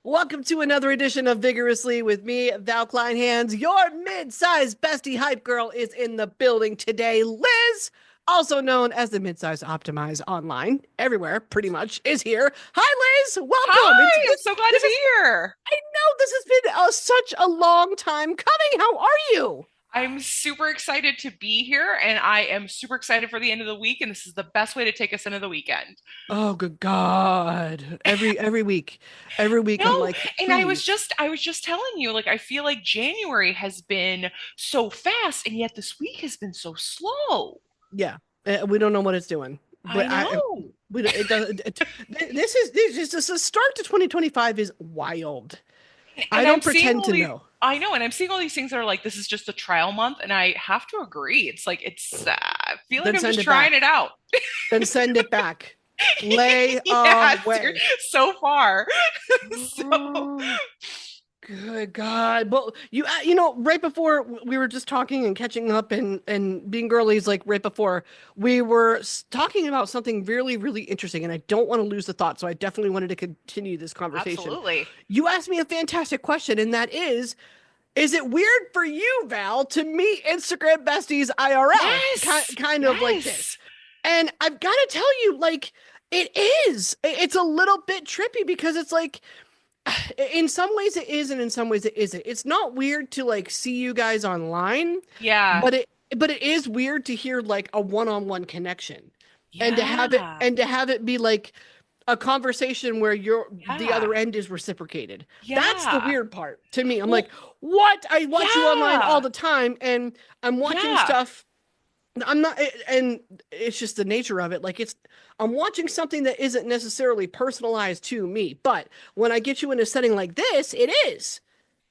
Welcome to another edition of Vigorously with me, Val Hands. Your mid-size bestie hype girl is in the building today. Liz, also known as the Midsize Optimize online, everywhere pretty much, is here. Hi, Liz. Welcome. Hi, I'm so glad to This be is here. I know this has been such a long time coming. How are you? I'm super excited to be here, and I am super excited for the end of the week, and this is the best way to take us into the weekend. Oh, good God. Every week I'm No, like, and please. I was just telling you, like I feel like January has been so fast, and yet this week has been so slow. Yeah, we don't know what it's doing, I but know. we don't- it doesn't. This is the start to 2025 is wild. I And I'm don't seeing pretend all to these know. I know, and I'm seeing all these things that are like this is just a trial month, and I have to agree. It's like I feel like Then I'm send just it trying it back. out. Then send it back. Lay Yeah, away. so far. So Oh, good God. Well, right before we were just talking and catching up and being girlies, like right before we were talking about something really, really interesting, and I don't want to lose the thought, so I definitely wanted to continue this conversation. absolutely. You asked me a fantastic question, and that is it weird for you, Val, to meet Instagram besties IRL? Yes. Kind of like this. Yes. And I've got to tell you, like, it is. It's a little bit trippy because it's like, in some ways it is, and in some ways it isn't. It's not weird to like see you guys online, Yeah. but it is weird to hear like a one-on-one connection and Yeah. to have it be like a conversation where the Yeah. other end is reciprocated. That's the Yeah. weird part to me. I'm Well, like, what? I watch you online all yeah. the time and I'm watching Yeah. stuff. I'm not, and it's just the nature of it. Like I'm watching something that isn't necessarily personalized to me, but when I get you in a setting like this, it is.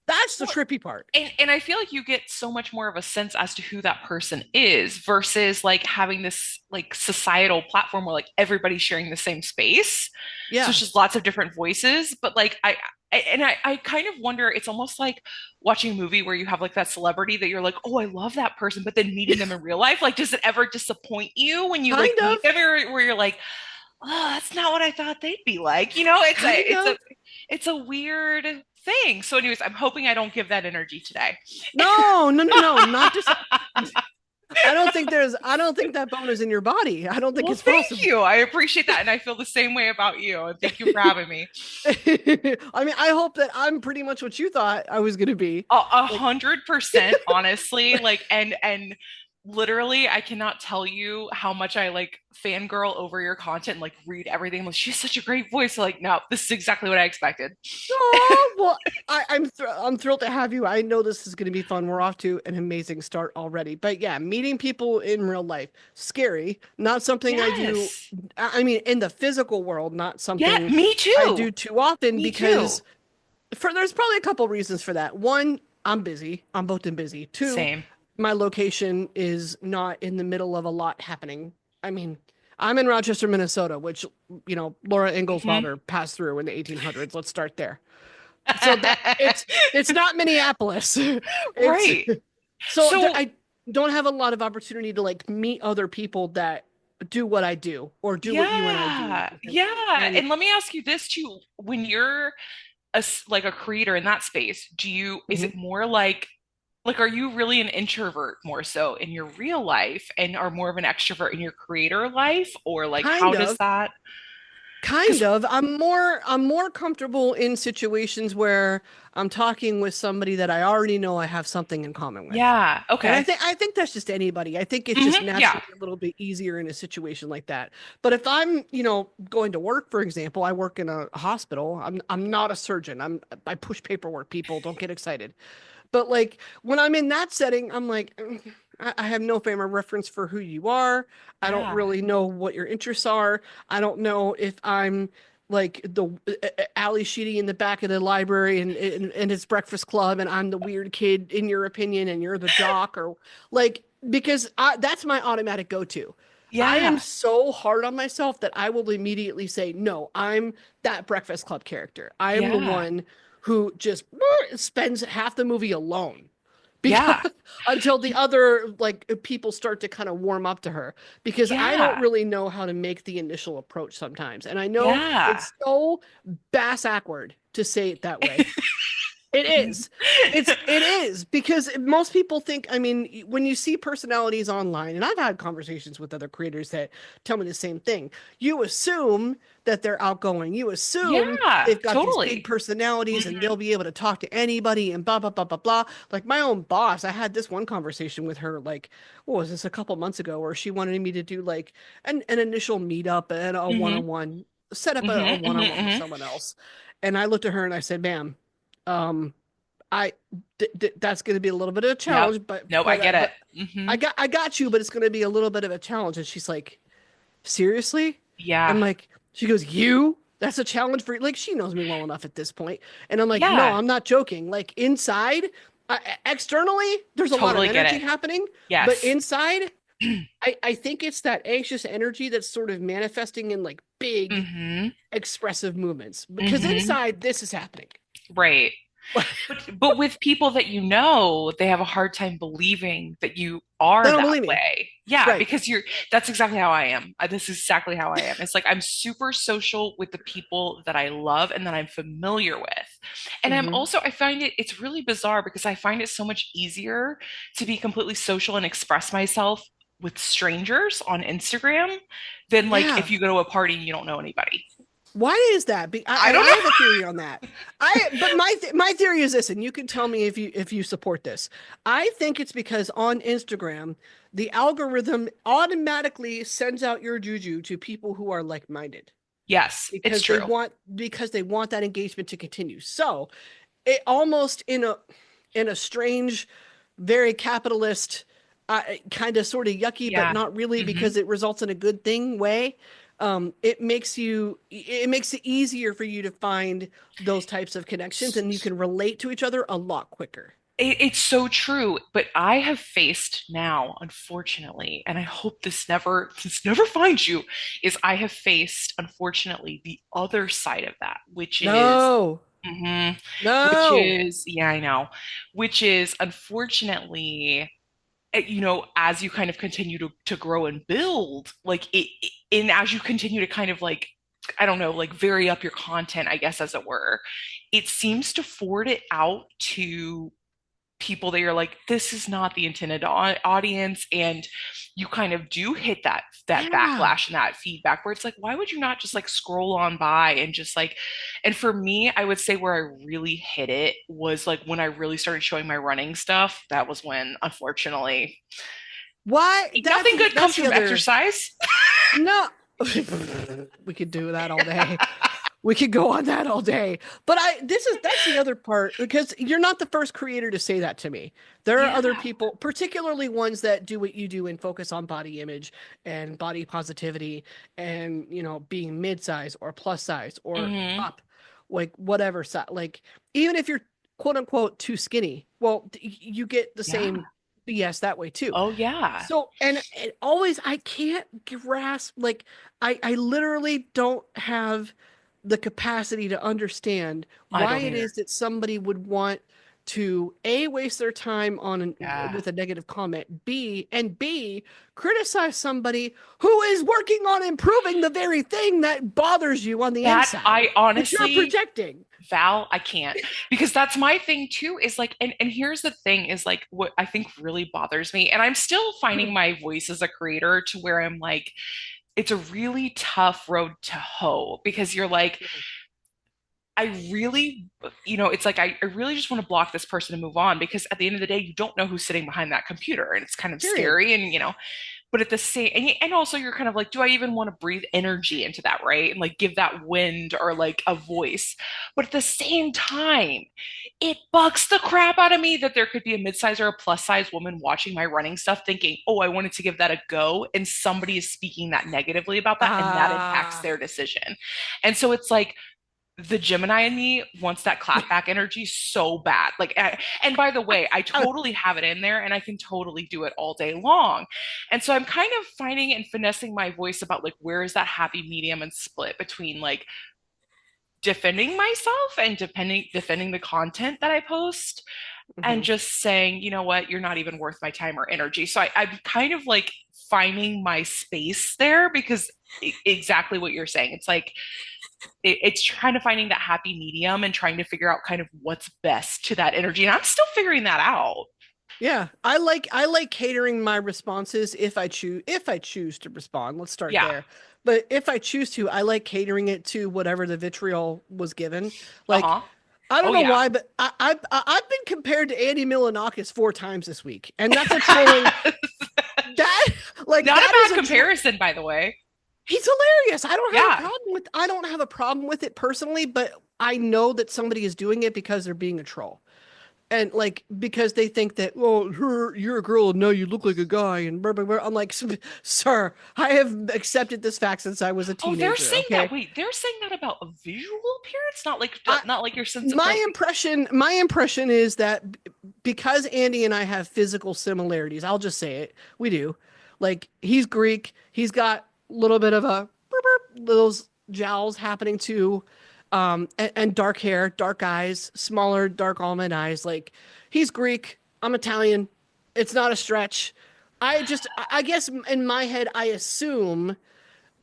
That's the Well, trippy part. and I feel like you get so much more of a sense as to who that person is versus like having this like societal platform where like everybody's sharing the same space. So it's Yeah. just lots of different voices. But like I kind of wonder, it's almost like watching a movie where you have like that celebrity that you're like, oh, I love that person, but then meeting them in real life, like does it ever disappoint you when you like Kind meet of. them where you're like, oh, that's not what I thought they'd be like. You know, Kind of. it's a weird thing. So, anyways, I'm hoping I don't give that energy today. No, no, no, no, not just I don't think that bone is in your body. I don't think Well, it's thank possible. you. I appreciate that. And I feel the same way about you. And thank you for having me. I mean, I hope that I'm pretty much what you thought I was going to be. A Like, 100%, honestly. Like, and literally, I cannot tell you how much I like fangirl over your content and like read everything. Like, she has such a great voice. Like, no, this is exactly what I expected. oh, well, I'm thrilled to have you. I know this is going to be fun. We're off to an amazing start already. But yeah, meeting people in real life, scary. Not something I do. Yes. I mean, in the physical world, not Yeah, something me I too. do too often Me too. because there's probably a couple reasons for that. One, I'm busy. I'm booked and busy. Two, Same. my location is not in the middle of a lot happening. I mean, I'm in Rochester, Minnesota, which, Laura Ingalls Hmm. Wilder passed through in the 1800s. Let's start there. So that it's not Minneapolis. It's Right. so there, So, I don't have a lot of opportunity to like meet other people that do what I do or do what you and I do yeah. essentially. Yeah. And And let me ask you this too. When you're like a creator in that space, is mhm, it more like are you really an introvert more so in your real life and are more of an extrovert in your creator life or like how kind does of that Kind because of. I'm more comfortable in situations where I'm talking with somebody that I already know I have something in common with. yeah, And okay. I think that's just anybody. I think it's just Yeah. naturally a little bit easier in a situation like that. But if I'm, going to work, for example, I work in a hospital. I'm not a surgeon. I push paperwork, people. Don't get excited. But like when I'm in that setting, I'm like, I have no frame of reference for who you are. I don't Yeah. really know what your interests are. I don't know if I'm like the Ali Sheedy in the back of the library and it's Breakfast Club, and I'm the weird kid in your opinion, and you're the jock, or like because that's my automatic go-to. I am Yeah. so hard on myself that I will immediately say, no, I'm that Breakfast Club character. I am the Yeah. one who just spends half the movie alone Yeah. because until the other like people start to kind of warm up to her, because I don't Yeah. really know how to make the initial approach sometimes. And I know Yeah. it's so bass awkward to say it that way. It is. It is because most people think, I mean, when you see personalities online, and I've had conversations with other creators that tell me the same thing, you assume that they're outgoing. You assume Yeah, they've got these big totally. personalities and Mhm. they'll be able to talk to anybody and blah blah blah blah blah. Like my own boss, I had this one conversation with her like what was this, a couple months ago, where she wanted me to do like an initial meetup and a Mhm. one-on-one, set up a Mhm. Mhm. one-on-one with Mhm. someone else. And I looked at her and I said, ma'am, um, I that's going to be a little bit of a Yep. challenge, but Nope, I get it. but Mhm. I got you, but it's going to be a little bit of a challenge. And she's like, seriously? I'm Yeah. like, she goes, you? That's a challenge for you. Like she knows me well enough at this point, and I'm like, no, Yeah. I'm not joking. Like inside, externally, there's a lot of Totally get energy it. happening, but Yes. inside, I think it's that anxious energy that's sort of manifesting in like big Mhm. expressive movements. Because Mhm. inside, this is happening. Right. But with people that you know, they have a hard time believing that you are They don't that believe me. way. Yeah, Right. because that's exactly how I am. This is exactly how I am. It's like I'm super social with the people that I love and that I'm familiar with. And Hmm. I find it's really bizarre because I find it so much easier to be completely social and express myself with strangers on Instagram than like if Yeah. you go to a party and you don't know anybody. Why is that? I And don't I know. have a theory on that. But my theory is this, and you can tell me if you support this. I think it's because on Instagram, the algorithm automatically sends out your juju to people who are like-minded Yes, it's true. because they want that engagement to continue. So it almost in a strange, very capitalist, kind of sort of yucky, but Yeah. not really Hmm. because it results in a good thing way. It makes it easier for you to find those types of connections, and you can relate to each other a lot quicker. It's so true, but I have faced now, unfortunately, and I hope this never finds you, is I have faced, unfortunately, the other side of that, No, mhm, no. yeah, I know, which is unfortunately, you know, as you kind of continue to grow and build, like and as you continue to kind of like, I don't know, like vary up your content, I guess, as it were, it seems to forward it out to people that you're like, this is not the intended audience, and you kind of do hit that Yeah. backlash and that feedback where it's like, why would you not just like scroll on by and just like, and for me, I would say where I really hit it was like when I really started showing my running stuff. That was when, unfortunately, Why? nothing good That's comes the from other. exercise. No. We could do that all day. We could go on that all day. But that's the other part, because you're not the first creator to say that to me. There are Yeah. other people, particularly ones that do what you do and focus on body image and body positivity and, being mid-size or plus size or Hmm. up, like whatever size. Like even if you're quote unquote too skinny, well, you get the Yeah. same BS that way too. Oh yeah. So, and always I can't grasp, like I literally don't have the capacity to understand I why don't it either. is that somebody would want to A, waste their time Yeah. with a negative comment, B, criticize somebody who is working on improving the very thing that bothers you on the That inside I that you're honestly, projecting. Val, I can't, because that's my thing too, is like, and here's the thing is like what I think really bothers me, and I'm still finding my voice as a creator to where I'm like, it's a really tough road to hoe because you're like, I really, you know, it's like I really just want to block this person and move on because at the end of the day, you don't know who's sitting behind that computer, and it's kind of Period. scary, and but at the same, and also you're kind of like, do I even want to breathe energy into that, right? And like give that wind or like a voice. But at the same time, it bugs the crap out of me that there could be a mid-size or a plus size woman watching my running stuff thinking, oh, I wanted to give that a go. And somebody is speaking that negatively about that, and that impacts Ah. their decision. And so it's like, the Gemini in me wants that clapback energy so bad. Like, and by the way, I totally have it in there and I can totally do it all day long. And so I'm kind of finding and finessing my voice about like, where is that happy medium and split between like defending myself and defending the content that I post and Hmm. just saying, you know what, you're not even worth my time or energy. So I'm kind of like finding my space there because exactly what you're saying. It's like it's trying to finding that happy medium and trying to figure out kind of what's best to that energy. And I'm still figuring that out. Yeah, I like catering my responses if I choose to respond. Let's start Yeah. there. But if I choose to, I like catering it to whatever the vitriol was given. Like Uh-huh. I don't Oh know yeah. why, but I've been compared to Andy Milonakis 4 times this week, and that's a trolling that like Not a that is bad a tro comparison, by the way. He's hilarious. Yeah. I don't have a problem with it personally, but I know that somebody is doing it because they're being a troll. And like because they think that, well, you're a girl and no, you look like a guy and blah, blah, blah. I'm like, sir, I have accepted this fact since I was a Oh, they're teenager. saying that. Okay. Wait, they're saying that about a visual appearance, I, not like your sense of my like. impression is that because Andy and I have physical similarities, I'll just say it. We do. Like he's Greek. He's got a little bit of a those jowls happening too. And dark hair, dark eyes, smaller, dark almond eyes. Like he's Greek. I'm Italian. It's not a stretch. I guess in my head, I assume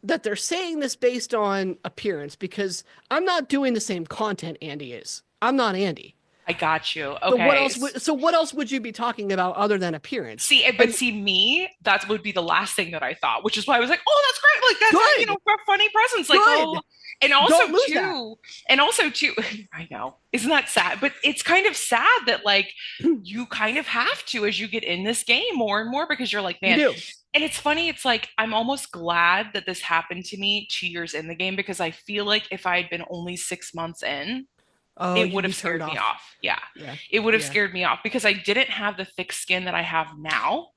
that they're saying this based on appearance because I'm not doing the same content Andy is. I'm not Andy. I got you. So what Okay. else what else would you be talking about other than appearance? See, but And see, me, that would be the last thing that I thought, which is why I was like, oh, that's great. Like, that's, good, a funny presence. Like, oh, good. and Don't lose that. also, too, I know, isn't that sad? But it's kind of sad that, like, you kind of have to as you get in this game more and more because you're like, You man, do. and it's funny, it's like, I'm almost glad that this happened to me 2 years in the game because I feel like if I had been only 6 months in, Oh, it would you'd have be turned scared me off. off. Yeah. Yeah. It would have Yeah. scared me off because I didn't have the thick skin that I have now.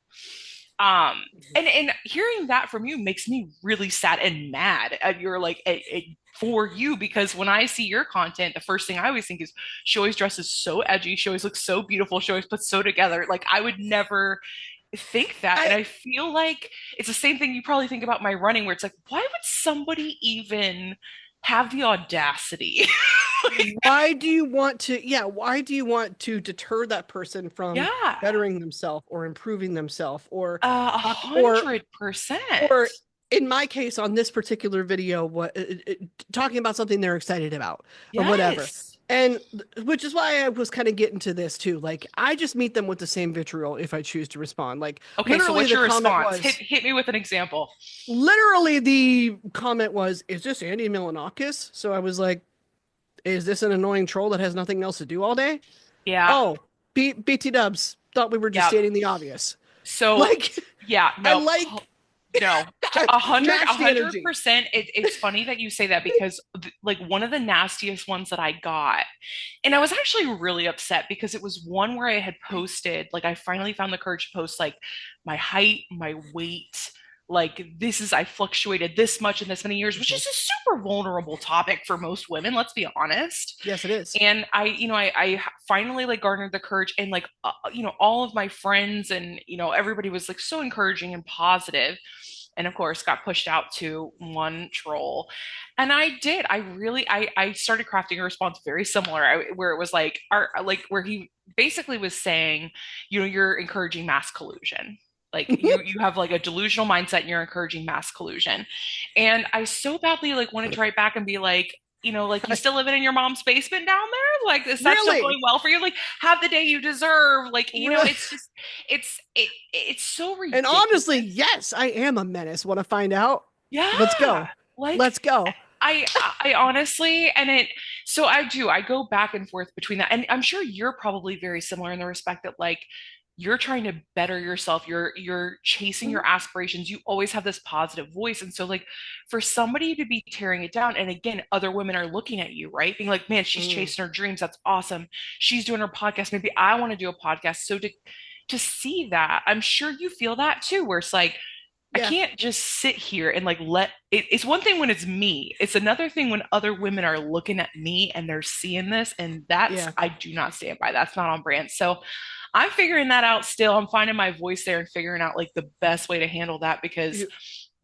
Um, and hearing that from you makes me really sad and mad at your like for you because when I see your content, the first thing I always think is she always dresses so edgy, she always looks so beautiful, she always puts so together. Like I would never think that. And I I feel like it's the same thing you probably think about my running, where it's like, why would somebody even have the audacity? Like, why do you want to deter that person from yeah, bettering themselves or improving themselves a talk or hundred percent. or in my case on this particular video talking about something they're excited about or whatever. Yes. And which is why I was kind of getting to this too. Like I just meet them with the same vitriol if I choose to respond. Like Okay, so what's the your comment response? was Hit me with an example. is this Andy Milonakis? So I was like, is this an annoying troll that has nothing else to do all day? Yeah. Oh, BT Dubs thought we were just Yep. stating the obvious. So Like, yeah, I no, like no, a hundred, a match the hundred energy. percent. It's funny that you say that because like one of the nastiest ones that I got, and I was actually really upset because it was one where I had posted, like I finally found the courage to post like my height, my weight, like this is I fluctuated this much in this many years, which Mhm. is a super vulnerable topic for most women. Let's be honest. Yes, it is. And I finally like garnered the courage and like all of my friends and everybody was like so encouraging and positive, and of course got pushed out to one troll. And I started crafting a response very similar, where it was like where he basically was saying, you're encouraging mass collusion, like you have like a delusional mindset and you're encouraging mass collusion. And I so badly like wanted to write back and be like, like you still living in your mom's basement down there? Like, is that still Really? going well for you? Like, have the day you deserve. Like, Really? it's just, it's so And ridiculous. honestly, yes, I am a menace. Want to find out? Let's Yeah. go. Like, Let's go. I, I honestly, so I go back and forth between that. And I'm sure you're probably very similar in the respect that like, you're trying to better yourself, you're chasing Mhm. your aspirations, you always have this positive voice. And so like for somebody to be tearing it down, and again other women are looking at you, right, being like, man, she's Mm. chasing her dreams, that's awesome, she's doing her podcast, maybe I want to do a podcast. So to see that, I'm sure you feel that too, where it's like, I Yeah. can't just sit here and like it's one thing when it's me. It's another thing when other women are looking at me and they're seeing this. And that's, Yeah. I do not stand by. That's not on brand. So I'm figuring that out still. I'm finding my voice there and figuring out like the best way to handle that because You,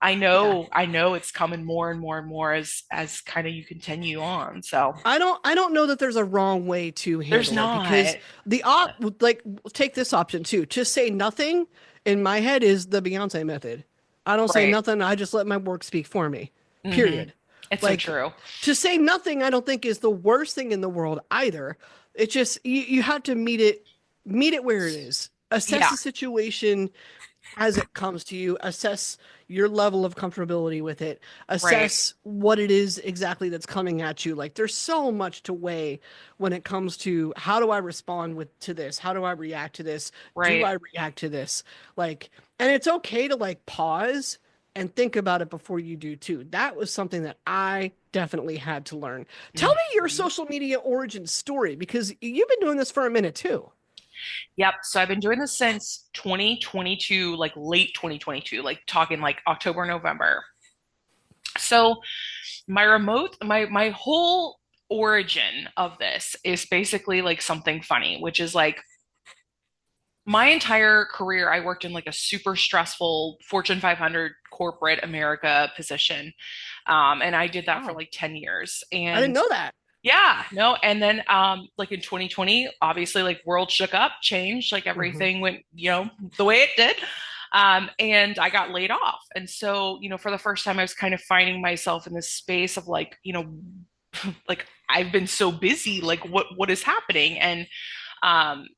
Yeah. I know it's coming more and more and more as kind of you continue on. So I don't know that there's a wrong way to there's handle it because not. the like take this option too. Just say nothing in my head is the Beyonce method. I don't say Right. nothing, I just let my work speak for me. Hmm. Period. It's so Like true. to say nothing I don't think is the worst thing in the world either. It's just you have to meet it where it is. Assess Yeah, the situation as it comes to you, assess your level of comfortability with it, right, assess what it is exactly that's coming at you. Like there's so much to weigh when it comes to how do I respond with to this? How do I react to this? Do right. I react to this? Like, and it's okay to like pause and think about it before you do too. That was something that I definitely had to learn. Tell me your Mhm. social media origin story because you've been doing this for a minute too. Yep. So I've been doing this since 2022, like late 2022, like talking like October, November. So my whole origin of this is basically like something funny, which is like my entire career, I worked in like a super stressful Fortune 500 corporate America position. And I did that for Wow. like 10 years. I didn't And know that. yeah, no. And then like in 2020, obviously like world shook up, changed, like Hmm. everything went, the way it did. And I got laid off. And so, for the first time, I was kind of finding myself in this space of like, like I've been so busy, like what is happening? And um,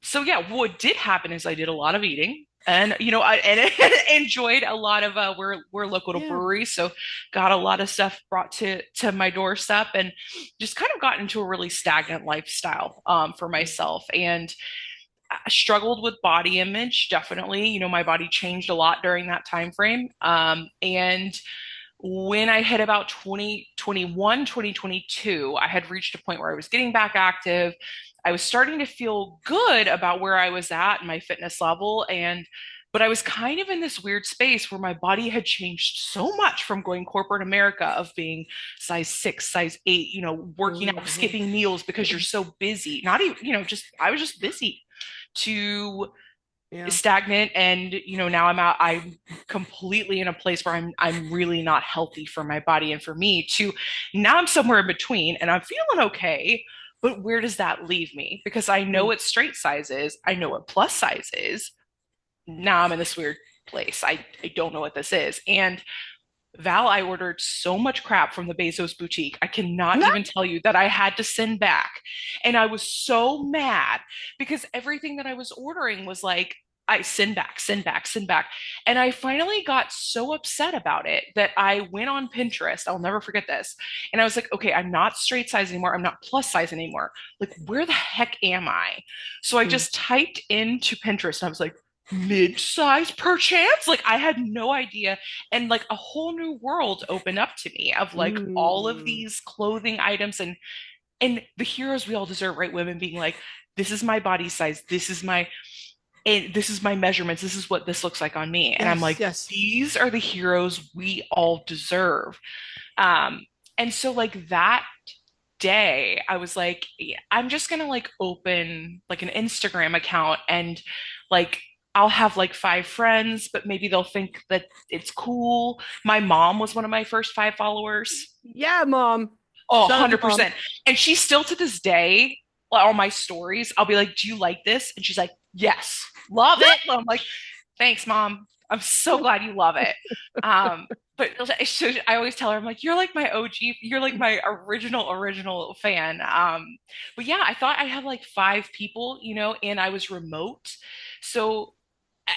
so yeah, what did happen is I did a lot of eating. And I enjoyed a lot of we're local to Yeah. breweries, so got a lot of stuff brought to my doorstep, and just kind of got into a really stagnant lifestyle for myself, and I struggled with body image. Definitely, my body changed a lot during that time frame, and when I hit about 2021, 2022, I had reached a point where I was getting back active. I was starting to feel good about where I was at and my fitness level. But I was kind of in this weird space where my body had changed so much from going corporate America of being size 6, size 8, working out, Hmm. skipping meals because you're so busy. Not even, I was just busy to Yeah. stagnant, and now I'm completely in a place where I'm really not healthy for my body and for me, to now I'm somewhere in between and I'm feeling okay. But where does that leave me? Because I know Mm. what straight size is, I know what plus size is. Now I'm in this weird place. I don't know what this is. And Val, I ordered so much crap from the Bezos boutique. I cannot even tell you that I had to send back. And I was so mad because everything that I was ordering was like, I send back, send back, send back. And I finally got so upset about it that I went on Pinterest. I'll never forget this. And I was like, okay, I'm not straight size anymore. I'm not plus size anymore. Like, where the heck am I? So I Mm. just typed into Pinterest and I was like, mid-size perchance? Like, I had no idea, and like a whole new world opened up to me of like all of Mm. these clothing items, and the heroes we all deserve, right? Women being like, this is my body size, this is my measurements, this is what this looks like on me. And I'm Yes, like, yes. these are the heroes we all deserve. um and so like that day I was like, yeah, I'm just gonna like open like an Instagram account, and like I'll have like 5 friends, but maybe they'll think that it's cool. My mom was one of my first 5 followers. Yeah, mom. Oh, Shout out to mom. 100%. And she's still to this day, like, all my stories, I'll be like, do you like this? And she's like, yes, love it. And I'm like, thanks, mom. I'm so glad you love it. But I always tell her, I'm like, you're like my OG, you're like my original fan. But yeah, I thought I had like 5 people, and I was remote. So,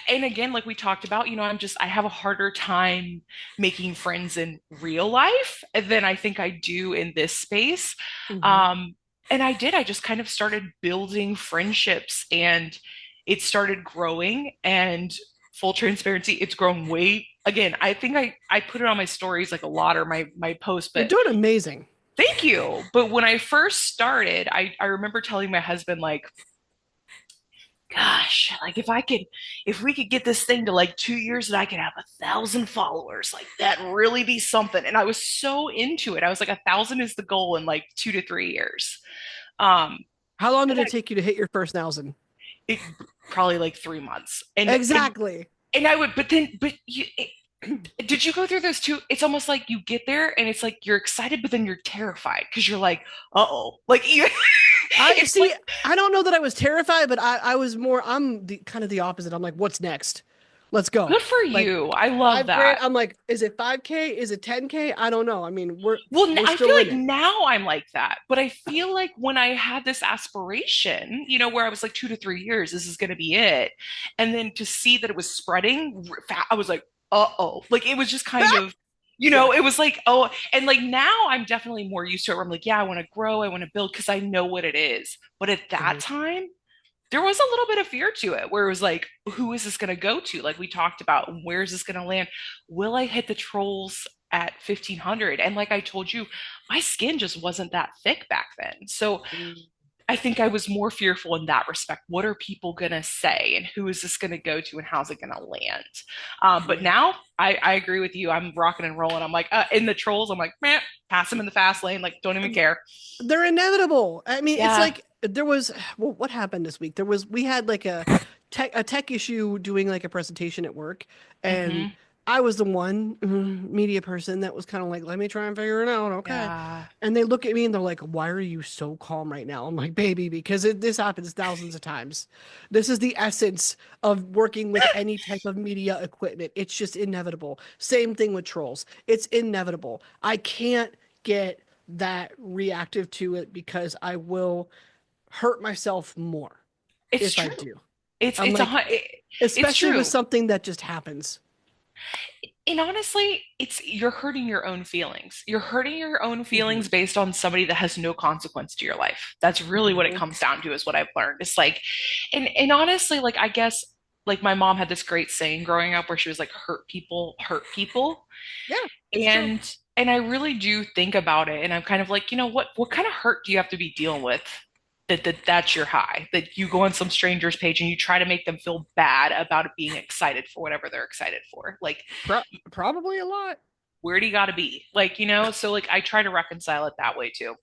and again, like we talked about, I have a harder time making friends in real life than I think I do in this space. Hmm. Um, and I just kind of started building friendships, and it started growing. And full transparency, it's grown way, again, I think I put it on my stories like a lot, or my posts, You're but doing amazing. thank you. But when I first started, I remember telling my husband, like, gosh, like if we could get this thing to like 2 years and I could have 1,000 followers, like that really be something. And I was so into it. I was like, 1,000 is the goal in like 2 to 3 years. Um, How long did and it take you to hit your first thousand? it probably like 3 months. And Exactly. and I would, but then, but you, Did you go through those too? It's almost like you get there and it's like you're excited, but then you're terrified because you're like, uh-oh. Like you I it's like see. I don't know that I was terrified, but I was more. I'm the kind of the opposite. I'm like, what's next? Let's go. good for Like you. I love 5 grand. that. I'm like, is it 5K? Is it 10K? I don't know. I mean, Well, we're I feel still in like it. now I'm like that, but I feel like when I had this aspiration, where I was like 2 to 3 years, this is going to be it. And then to see that it was spreading, I was like, uh-oh. Like it was just kind of, Yeah. it was like, oh, and like now I'm definitely more used to it where I'm like, yeah, I want to grow, I want to build because I know what it is. But at that Mhm. time, there was a little bit of fear to it where it was like, who is this going to go to? Like we talked about, where is this going to land? Will I hit the trolls at 1500? And like I told you, my skin just wasn't that thick back then. So Mm. I think I was more fearful in that respect. What are people going to say? And who is this going to go to? And how's it going to land? But Yeah. now I agree with you. I'm rocking and rolling. I'm like, in the trolls, I'm like, man, pass them in the fast lane. Like, don't even care. They're inevitable. I mean, it's Yeah. like there was well, what happened this week? We had like a tech issue doing like a presentation at work, and Hmm. I was the one media person that was kind of like, let me try and figure it out, okay? Yeah. And they look at me and they're like, why are you so calm right now? I'm like, baby, because this happens thousands of times. This is the essence of working with any type of media equipment. It's just inevitable. Same thing with trolls. It's inevitable. I can't get that reactive to it because I will hurt myself more It's if I true. do. It's I'm it's a like, hu- it, it's especially with true. something that just happens. And honestly, it's you're hurting your own feelings. You're hurting your own Hmm. feelings based on somebody that has no consequence to your life. That's really what it Hmm. comes down to, is what I've learned. It's like, and honestly, like I guess like my mom had this great saying growing up where she was like, hurt people. Yeah, it's true. And and I really do think about it and I'm kind of like, what kind of hurt do you have to be dealing with that's your high? That you go on some stranger's page and you try to make them feel bad about it being excited for whatever they're excited for. Like, Probably a lot. where do you got to be? Like, so like I try to reconcile it that way too.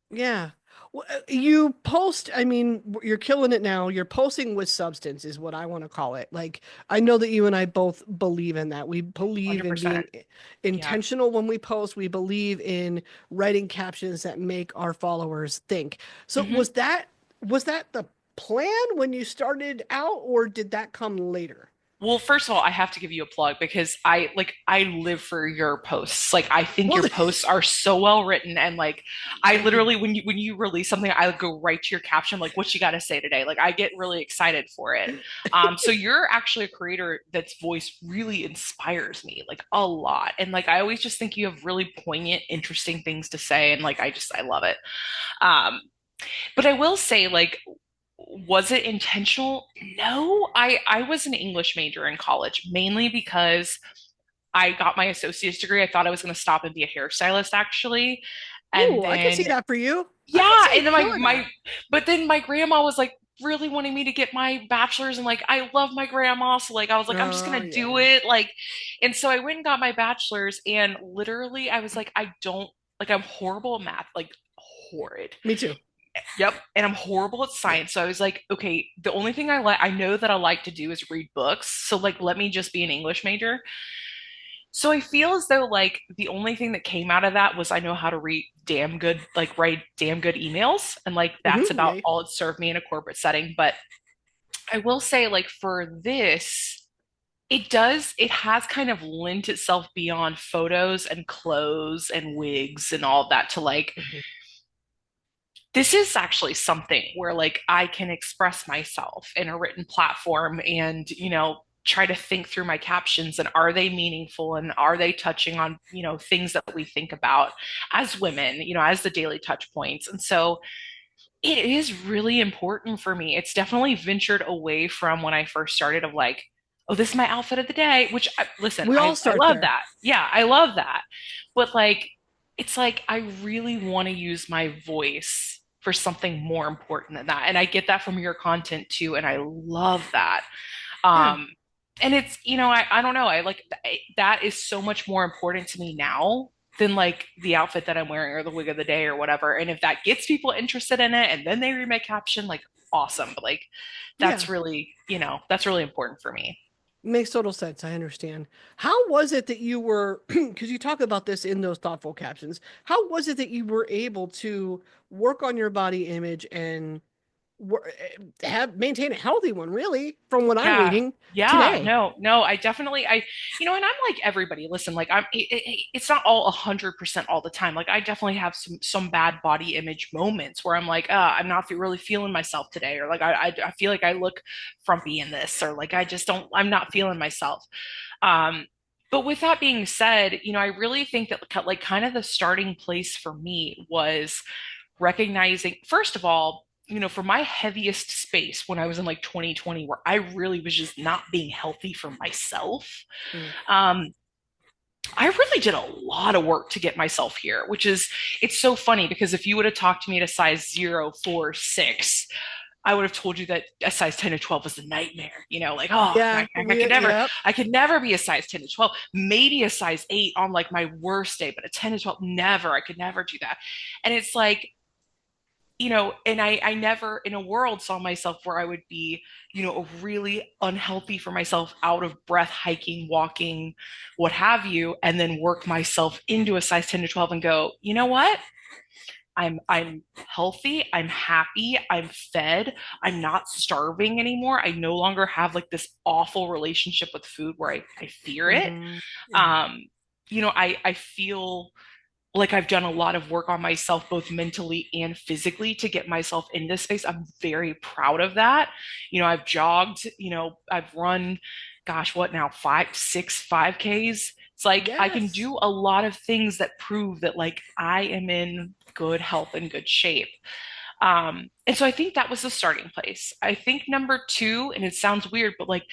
Yeah. Well, you post, I mean, you're killing it now. You're posting with substance, is what I want to call it. Like, I know that you and I both believe in that. We believe in 100%. being Yeah. intentional when we post. We believe in writing captions that make our followers think. So Hmm. was that the plan when you started out, or did that come later? Well, first of all, I have to give you a plug because I live for your posts. Like I think Well, your posts are so well written and like I thank you. literally when you release something, I go right to your caption like what you got to say today. Like I get really excited for it. So you're actually a creator that's voice really inspires me like a lot. And like I always just think you have really poignant, interesting things to say and like I love it. Um but I will say, like, was it intentional? No, I was an English major in college, mainly because I got my associate's degree. I thought I was going to stop and be a hairstylist, actually. And Ooh, I can see then, that for you. I can yeah, see you and then killing that. but then my grandma was like really wanting me to get my bachelor's, and like I love my grandma, so like I was like I'm just Oh, gonna do yeah. it, like, and so I went and got my bachelor's, and literally I was like I don't like I'm horrible at math, like horrid. Me too. Yep. And I'm horrible at Yeah. science. So I was like, okay, the only thing I know that I like to do is read books. So like, let me just be an English major. So I feel as though like the only thing that came out of that was I know how to read damn good, like write damn good emails. And like, that's about Yeah. all it served me in a corporate setting. But I will say like for this, it has kind of lent itself beyond photos and clothes and wigs and all of that to like Mhm. this is actually something where like I can express myself in a written platform and, try to think through my captions and are they meaningful and are they touching on, things that we think about as women, as the daily touch points. And so it is really important for me. It's definitely ventured away from when I first started of like, oh, this is my outfit of the day, which listen, We all I start love there. that. Yeah, I love that. But like, it's like I really want to use my voice for something more important than that. And I get that from your content too. And I love that. Yeah. Um, and it's, I don't know. That is so much more important to me now than like the outfit that I'm wearing or the wig of the day or whatever. And if that gets people interested in it and then they read my caption, like awesome. But like Yeah. that's really important for me. Makes total sense. I understand. How was it that you were, because you talk about this in those thoughtful captions, how was it that you were able to work on your body image and have maintain a healthy one, really, from what I'm Yeah. reading Yeah, today? no, I definitely, and I'm like everybody. Listen, like it's not all 100% all the time. Like I definitely have some bad body image moments where I'm like, I'm not really feeling myself today, or like I feel like I look frumpy in this, or like I just don't, I'm not feeling myself. Um, but with that being said, I really think that like kind of the starting place for me was recognizing, first of all, for my heaviest space when I was in like 2020, where I really was just not being healthy for myself. Mm. Um, I really did a lot of work to get myself here, which is, it's so funny because if you would have talked to me at a size 0, 4, 6, I would have told you that a size 10 to 12 was a nightmare, like, oh, Yeah, yep. I could never be a size 10 to 12, maybe a size 8 on like my worst day, but a 10 to 12, never, I could never do that. And it's like, and I never in a world saw myself where I would be, really unhealthy for myself, out of breath, hiking, walking, what have you, and then work myself into a size 10 to 12 and go, you know what? I'm healthy, I'm happy, I'm fed, I'm not starving anymore. I no longer have like this awful relationship with food where I fear it. Yeah. Um, I feel like I've done a lot of work on myself, both mentally and physically, to get myself in this space. I'm very proud of that. I've jogged, I've run, gosh, what now, 5, 6, 5Ks. It's like I can Yes. do a lot of things that prove that like I am in good health and good shape. And so I think that was the starting place. I think number two, and it sounds weird, but like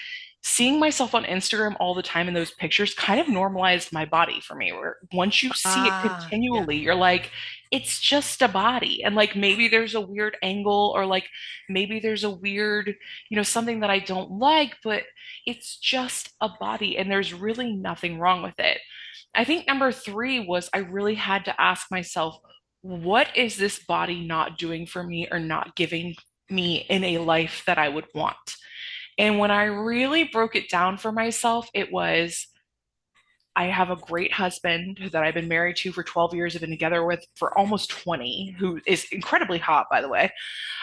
seeing myself on Instagram all the time in those pictures kind of normalized my body for me. Where once you see it Ah, yeah. continually, you're like, it's just a body. And like maybe there's a weird angle, or like maybe there's a weird, something that I don't like, but it's just a body and there's really nothing wrong with it. I think number three was I really had to ask myself, what is this body not doing for me or not giving me in a life that I would want? And when I really broke it down for myself, it was, I have a great husband that I've been married to for 12 years. I've been together with for almost 20, who is incredibly hot, by the way.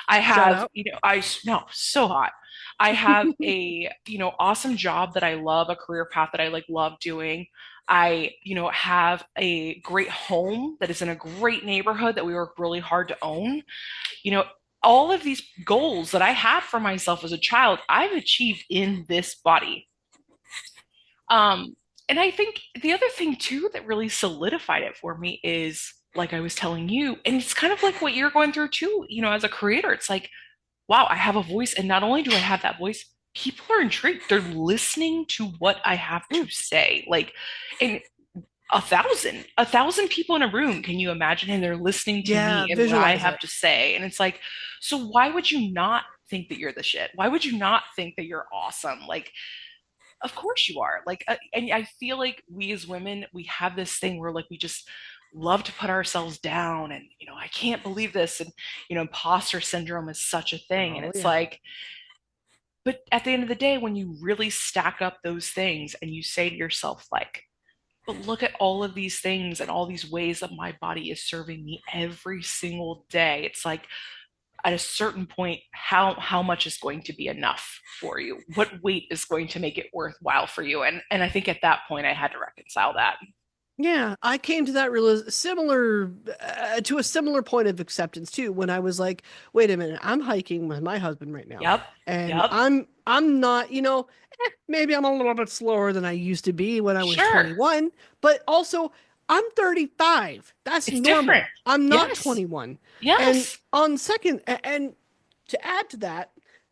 I Shout have, out. no, so hot. I have a, awesome job that I love, a career path that I like love doing. I, have a great home that is in a great neighborhood that we work really hard to own. You know, all of these goals that I had for myself as a child, I've achieved in this body. Um, and I think the other thing too that really solidified it for me is, like I was telling you, and it's kind of like what you're going through too, as a creator. It's like, wow, I have a voice. And not only do I have that voice, people are intrigued. They're listening to what I have to Mm. say. Like, and a thousand people in a room. Can you imagine? And they're listening to Yeah, me and what I visualize have it. to say. And it's like, so why would you not think that you're the shit? Why would you not think that you're awesome? Like, of course you are. Like, and I feel like we as women, we have this thing where like we just love to put ourselves down, and I can't believe this, and imposter syndrome is such a thing, and Oh, it's yeah. like, but at the end of the day, when you really stack up those things and you say to yourself, like, but look at all of these things and all these ways that my body is serving me every single day. It's like at a certain point, how much is going to be enough for you? What weight is going to make it worthwhile for you? And I think at that point I had to reconcile that. Yeah, I came to that similar to a similar point of acceptance too when I was like, wait a minute, I'm hiking with my husband right now Yep. and Yep. I'm not, maybe I'm a little bit slower than I used to be when I was Sure. 21, but also I'm 35. That's It's different. normal. I'm not Yes. 21. And Yes. on second and to add to that,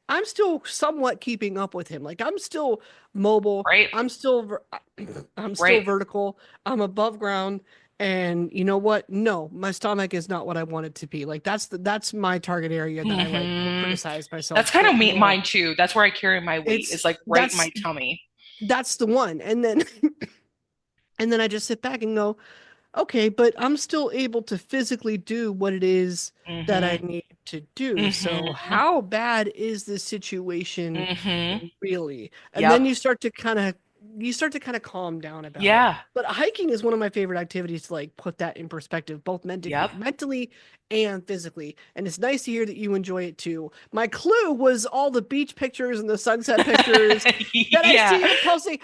I'm still somewhat keeping up with him. Like I'm still mobile. Right. I'm still Right. vertical. I'm above ground. And you know what? No, my stomach is not what I want it to be. Like that's my target area that I like will Hmm. criticize That's myself kind for of me, more. mine too. That's where I carry my weight, It's is like right in my tummy. that's the one. And then and then I just sit back and go, okay, but I'm still able to physically do what it is that I Hmm. need to do. So Mm-hmm. how bad is this situation Mm-hmm. really? And then Yep. you start to kind of calm down about it. Yeah. But hiking is one of my favorite activities to like put that in perspective, both Yep. mentally and physically. And it's nice to hear that you enjoy it too. My clue was all the beach pictures and the sunset pictures that I Yeah. see you posting.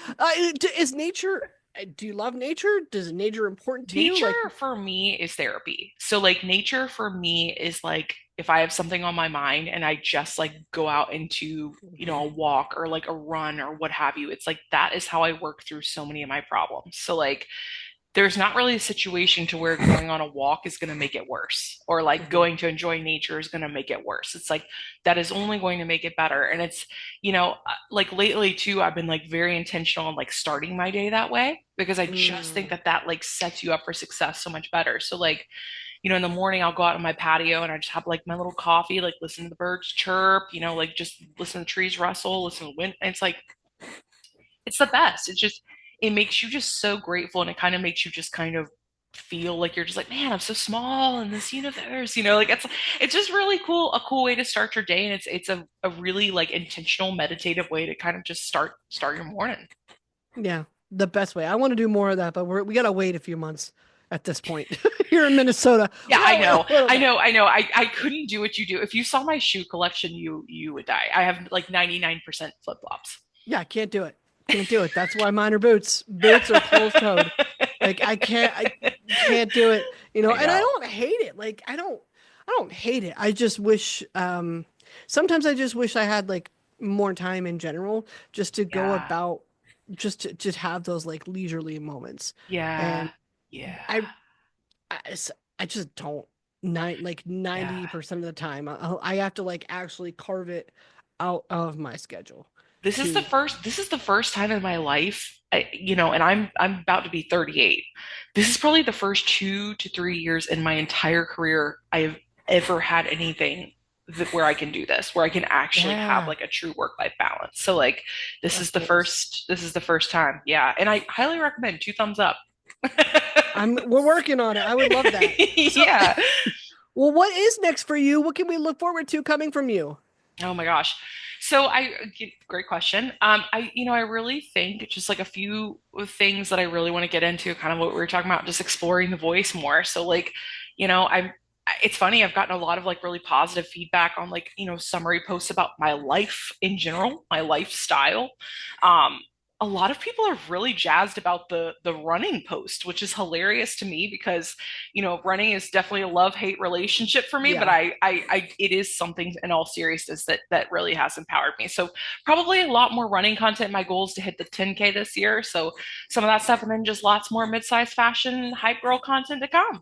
Is nature? Do you love nature? Does nature important to you? Nature Like, for me is therapy. So like nature for me is like if I have something on my mind and I just like go out into, a walk or like a run or what have you, it's like that is how I work through so many of my problems. So like there's not really a situation to where going on a walk is going to make it worse or like Mhm. going to enjoy nature is going to make it worse. It's like that is only going to make it better. And it's, like lately too, I've been like very intentional on like starting my day that way because I just think Mm. that that like sets you up for success so much better. So like, in the morning I'll go out on my patio and I just have like my little coffee, like listen to the birds chirp, like just listen to the trees rustle, listen to the wind. And it's like it's the best. It makes you just so grateful and it kind of makes you just kind of feel like you're just like, man, I'm so small in this universe, like it's just really cool, a cool way to start your day. And it's a really like intentional meditative way to kind of just start your morning. Yeah, the best way. I want to do more of that, but we gotta wait a few months at this point. Here in Minnesota, Yeah, we I gotta wait a know. little I bit. know. I know. I couldn't do what you do. If you saw my shoe collection, you would die. I have like 99% flip-flops. Yeah, I can't do it. Can't do it. That's why mine are boots. Boots are closed toed. Like I can't do it. I And I know. don't hate it. I don't hate it. I just wish sometimes I just wish I had like more time in general just to go Yeah. about just to just have those like leisurely moments. Yeah. And Yeah. I I, I just don't like Yeah. 90% of the time. I have to like actually carve it out of my schedule to This is the first time in my life, and I'm about to be 38. This is probably the first 2 to 3 years in my entire career I have ever had anything where I can do this, where I can actually have yeah, like a true work-life balance. So like that's nice. this is the first time. Yeah. And I highly recommend 2 thumbs up. We're working on it. I would love that. So, Yeah. well, what is next for you? What can we look forward to coming from you? Oh my gosh. Great question. I really think just like a few things that I really want to get into, kind of what we were talking about, just exploring the voice more. So like, it's funny, I've gotten a lot of like really positive feedback on like, summary posts about my life in general, my lifestyle. Um, a lot of people are really jazzed about the running post, which is hilarious to me because running is definitely a love-hate relationship for me, but Yeah, it is something in all seriousness that really has empowered me. So probably a lot more running content. My goal is to hit the 10K this year. So some of that stuff, and then just lots more mid-size fashion hype girl content to come.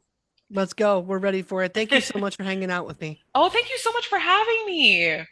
let's go. We're ready for it. Thank you so much for hanging out with me. Oh, thank you so much for having me.